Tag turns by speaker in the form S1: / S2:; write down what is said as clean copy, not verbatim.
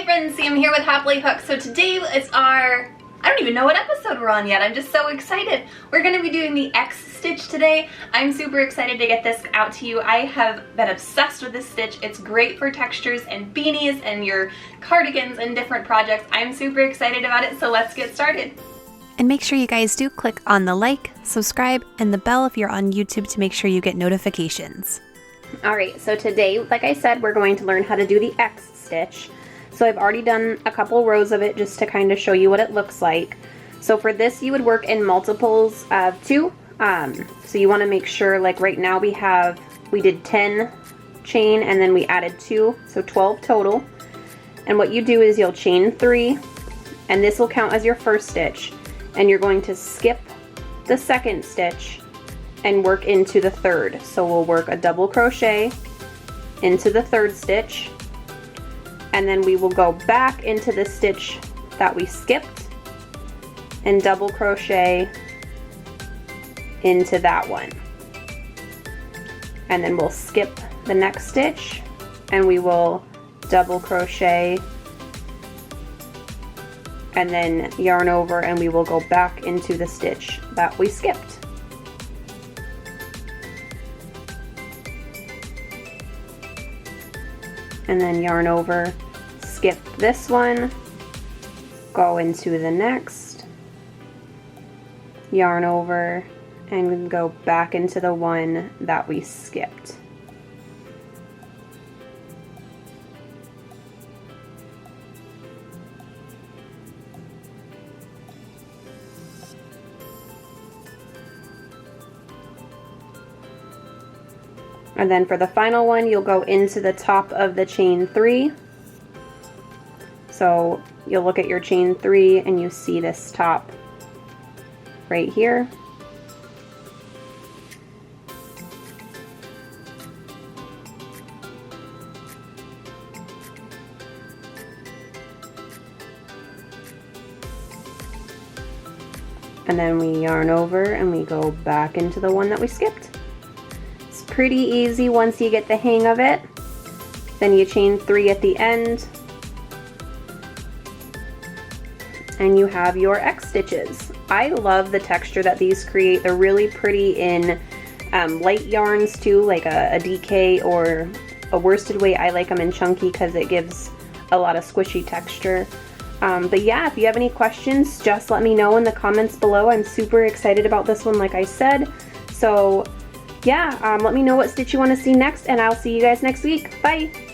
S1: friends, Sam here with Happily Hooked. So today is our, I don't even know what episode we're on yet. I'm just so excited. We're going to be doing the X stitch today. I'm super excited to get this out to you. I have been obsessed with this stitch. It's great for textures and beanies and your cardigans and different projects. I'm super excited about it, so let's get started.
S2: And make sure you guys do click on the like, subscribe, and the bell if you're on YouTube to make sure you get notifications.
S1: Alright, so today, like I said, we're going to learn how to do the X stitch. So I've already done a couple rows of it just to kind of show you what it looks like. So for this you would work in multiples of 2. So you want to make sure, like right now we did 10 chain and then we added 2, so 12 total. And what you do is you'll chain 3 and this will count as your first stitch, and you're going to skip the second stitch and work into the third. So we'll work a double crochet into the third stitch, and then we will go back into the stitch that we skipped and double crochet into that one. And then we'll skip the next stitch and we will double crochet and then yarn over, and we will go back into the stitch that we skipped. And then yarn over, skip this one, go into the next, yarn over, and go back into the one that we skipped. And then for the final one, you'll go into the top of the chain 3. So you'll look at your chain 3 and you see this top right here. And then we yarn over and we go back into the one that we skipped. Pretty easy once you get the hang of it. Then you chain 3 at the end and you have your X stitches. I love the texture that these create. They're really pretty in light yarns too, like a DK or a worsted weight. I like them in chunky because it gives a lot of squishy texture. But yeah, if you have any questions, just let me know in the comments below. I'm super excited about this one, like I said. So yeah, let me know what stitch you want to see next, and I'll see you guys next week. Bye!